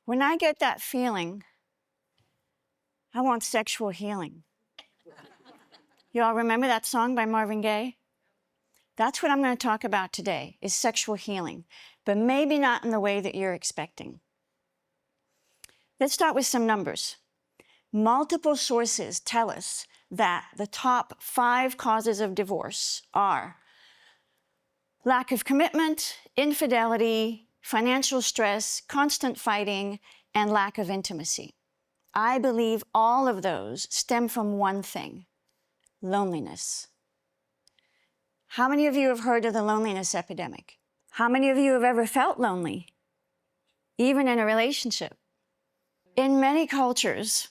When I get that feeling, I want sexual healing. You all remember that song by Marvin Gaye? That's what I'm going to talk about today, is sexual healing, but maybe not in the way that you're expecting. Let's start with some numbers. Multiple sources tell us that the top 5 causes of divorce are lack of commitment, infidelity, financial stress, constant fighting, and lack of intimacy. I believe all of those stem from one thing: loneliness. How many of you have heard of the loneliness epidemic? How many of you have ever felt lonely, even in a relationship? In many cultures,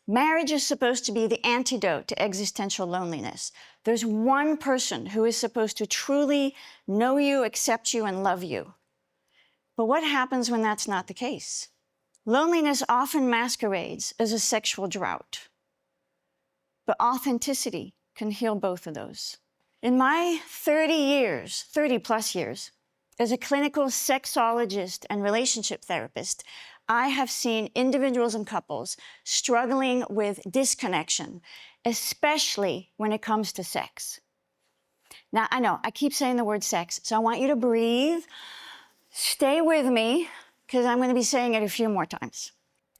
marriage is supposed to be the antidote to existential loneliness. There's one person who is supposed to truly know you, accept you, and love you. But what happens when that's not the case? Loneliness often masquerades as a sexual drought, but authenticity can heal both of those. In my 30 plus years, as a clinical sexologist and relationship therapist, I have seen individuals and couples struggling with disconnection, especially when it comes to sex. Now, I know, I keep saying the word sex, so I want you to breathe. Stay with me, because I'm going to be saying it a few more times.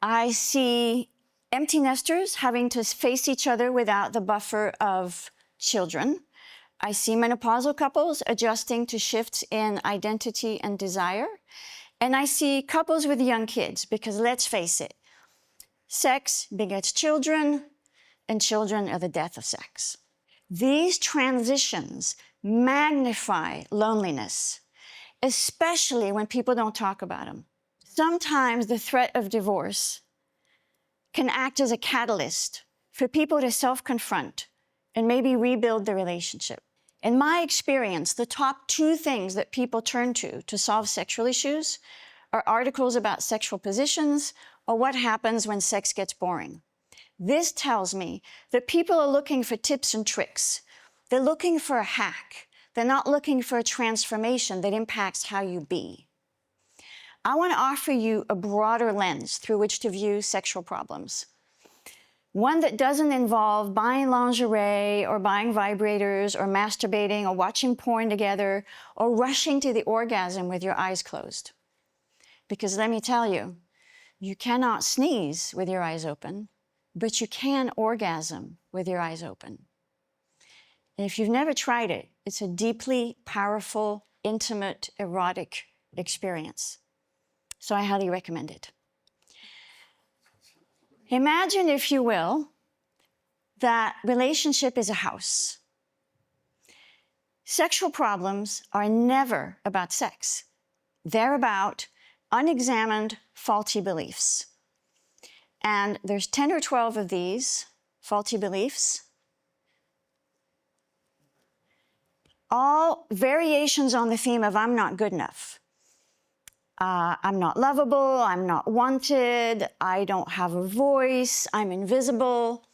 I see empty nesters having to face each other without the buffer of children. I see menopausal couples adjusting to shifts in identity and desire. And I see couples with young kids, because let's face it, sex begets children, and children are the death of sex. These transitions magnify loneliness, especially when people don't talk about them. Sometimes the threat of divorce can act as a catalyst for people to self-confront and maybe rebuild the relationship. In my experience, the top 2 things that people turn to solve sexual issues are articles about sexual positions or what happens when sex gets boring. This tells me that people are looking for tips and tricks. They're looking for a hack. They're not looking for a transformation that impacts how you be. I want to offer you a broader lens through which to view sexual problems. One that doesn't involve buying lingerie or buying vibrators or masturbating or watching porn together or rushing to the orgasm with your eyes closed. Because let me tell you, you cannot sneeze with your eyes open, but you can orgasm with your eyes open. And if you've never tried it, it's a deeply powerful, intimate, erotic experience. So I highly recommend it. Imagine, if you will, that relationship is a house. Sexual problems are never about sex. They're about unexamined, faulty beliefs. And there's 10 or 12 of these faulty beliefs, all variations on the theme of I'm not good enough. I'm not lovable, I'm not wanted, I don't have a voice, I'm invisible.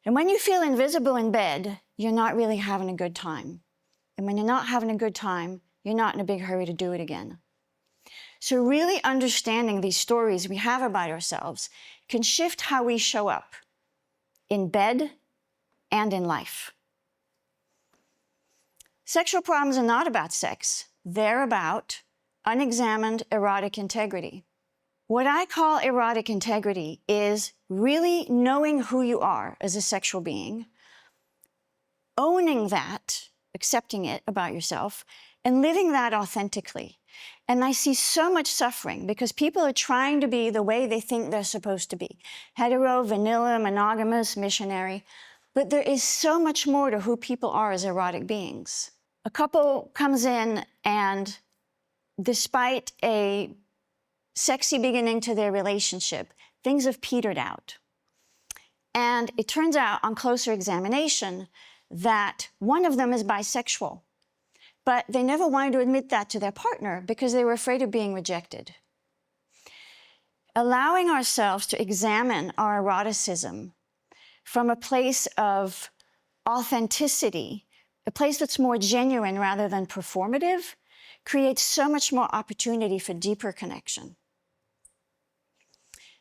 And when you feel invisible in bed, you're not really having a good time. And when you're not having a good time, you're not in a big hurry to do it again. So really understanding these stories we have about ourselves can shift how we show up in bed and in life. Sexual problems are not about sex. They're about unexamined erotic integrity. What I call erotic integrity is really knowing who you are as a sexual being, owning that, accepting it about yourself, and living that authentically. And I see so much suffering because people are trying to be the way they think they're supposed to be. Hetero, vanilla, monogamous, missionary. But there is so much more to who people are as erotic beings. A couple comes in and despite a sexy beginning to their relationship, things have petered out. And it turns out on closer examination that one of them is bisexual, but they never wanted to admit that to their partner because they were afraid of being rejected. Allowing ourselves to examine our eroticism from a place of authenticity, a place that's more genuine rather than performative, creates so much more opportunity for deeper connection.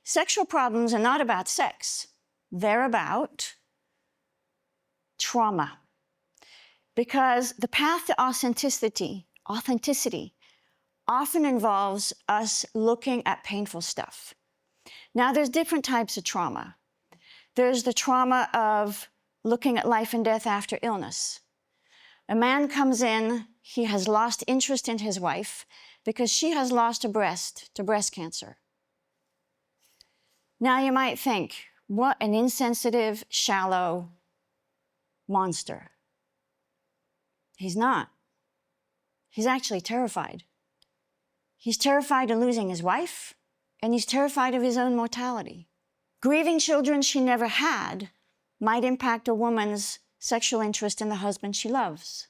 Sexual problems are not about sex. They're about trauma. Because the path to authenticity often involves us looking at painful stuff. Now, there's different types of trauma. There's the trauma of looking at life and death after illness. A man comes in, he has lost interest in his wife because she has lost a breast to breast cancer. Now you might think, what an insensitive, shallow monster. He's not. He's actually terrified. He's terrified of losing his wife, and he's terrified of his own mortality. Grieving children she never had might impact a woman's sexual interest in the husband she loves.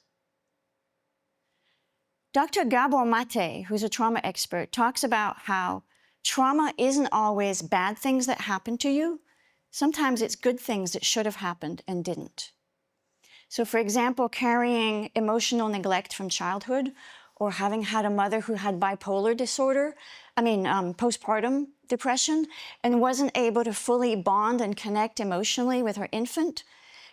Dr. Gabor Mate, who's a trauma expert, talks about how trauma isn't always bad things that happen to you. Sometimes it's good things that should have happened and didn't. So, for example, carrying emotional neglect from childhood, or having had a mother who had bipolar disorder, postpartum depression, and wasn't able to fully bond and connect emotionally with her infant,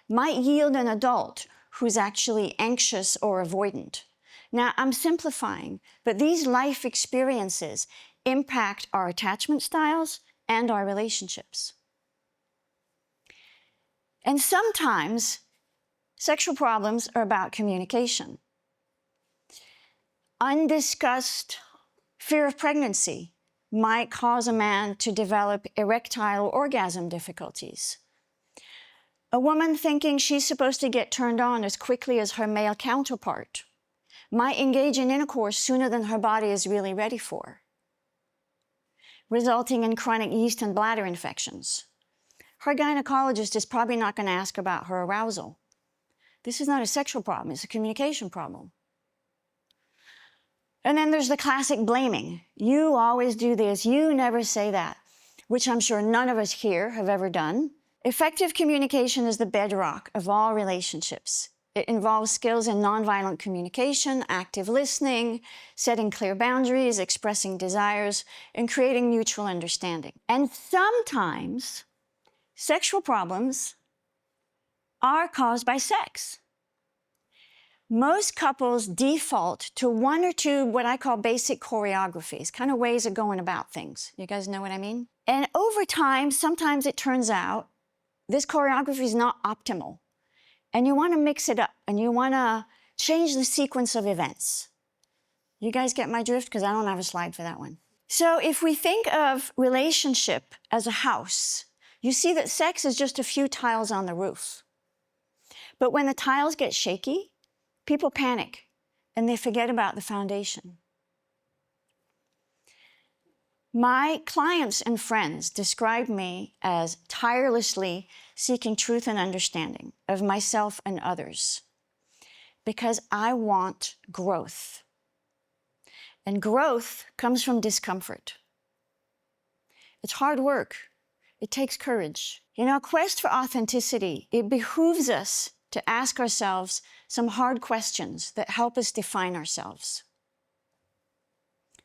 might yield an adult who's actually anxious or avoidant. Now, I'm simplifying, but these life experiences impact our attachment styles and our relationships. And sometimes sexual problems are about communication. Undiscussed fear of pregnancy might cause a man to develop erectile orgasm difficulties. A woman thinking she's supposed to get turned on as quickly as her male counterpart might engage in intercourse sooner than her body is really ready for, resulting in chronic yeast and bladder infections. Her gynecologist is probably not going to ask about her arousal. This is not a sexual problem, it's a communication problem. And then there's the classic blaming. You always do this, you never say that, which I'm sure none of us here have ever done. Effective communication is the bedrock of all relationships. It involves skills in nonviolent communication, active listening, setting clear boundaries, expressing desires, and creating mutual understanding. And sometimes sexual problems are caused by sex. Most couples default to one or two what I call basic choreographies, kind of ways of going about things. You guys know what I mean? And over time, sometimes it turns out this choreography is not optimal. And you want to mix it up, and you want to change the sequence of events. You guys get my drift? Because I don't have a slide for that one. So if we think of relationship as a house, you see that sex is just a few tiles on the roof. But when the tiles get shaky, people panic, and they forget about the foundation. My clients and friends describe me as tirelessly seeking truth and understanding of myself and others because I want growth. And growth comes from discomfort. It's hard work. It takes courage. In our quest for authenticity, it behooves us to ask ourselves some hard questions that help us define ourselves.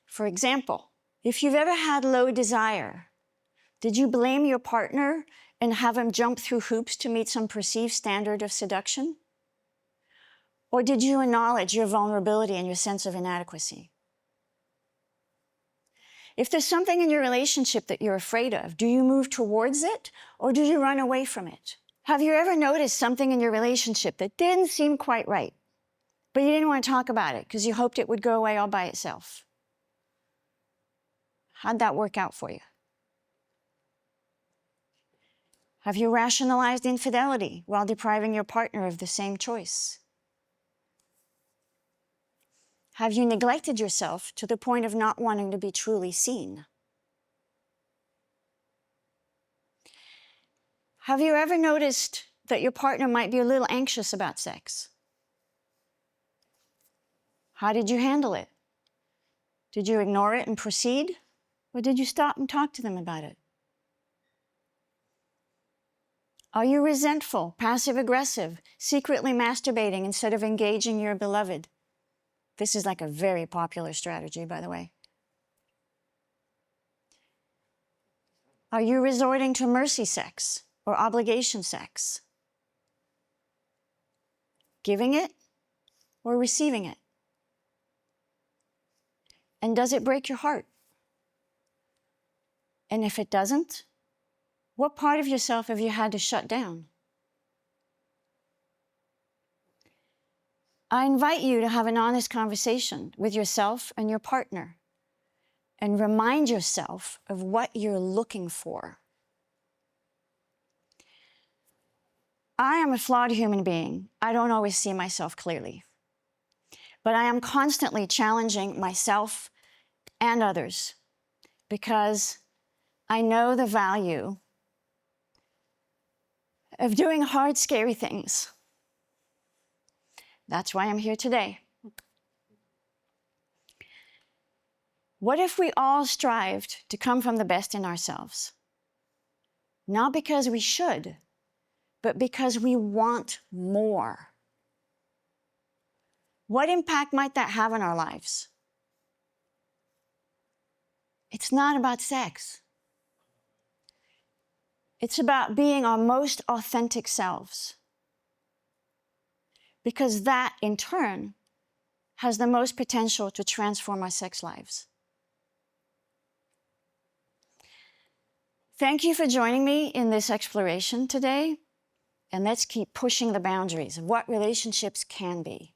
For example, if you've ever had low desire, did you blame your partner and have him jump through hoops to meet some perceived standard of seduction? Or did you acknowledge your vulnerability and your sense of inadequacy? If there's something in your relationship that you're afraid of, do you move towards it or do you run away from it? Have you ever noticed something in your relationship that didn't seem quite right, but you didn't want to talk about it because you hoped it would go away all by itself? How'd that work out for you? Have you rationalized infidelity while depriving your partner of the same choice? Have you neglected yourself to the point of not wanting to be truly seen? Have you ever noticed that your partner might be a little anxious about sex? How did you handle it? Did you ignore it and proceed? Or did you stop and talk to them about it? Are you resentful, passive-aggressive, secretly masturbating instead of engaging your beloved? This is like a very popular strategy, by the way. Are you resorting to mercy sex or obligation sex? Giving it or receiving it? And does it break your heart? And if it doesn't, what part of yourself have you had to shut down? I invite you to have an honest conversation with yourself and your partner and remind yourself of what you're looking for. I am a flawed human being. I don't always see myself clearly. But I am constantly challenging myself and others because I know the value of doing hard, scary things. That's why I'm here today. What if we all strived to come from the best in ourselves? Not because we should, but because we want more. What impact might that have on our lives? It's not about sex. It's about being our most authentic selves. Because that, in turn, has the most potential to transform our sex lives. Thank you for joining me in this exploration today, and let's keep pushing the boundaries of what relationships can be.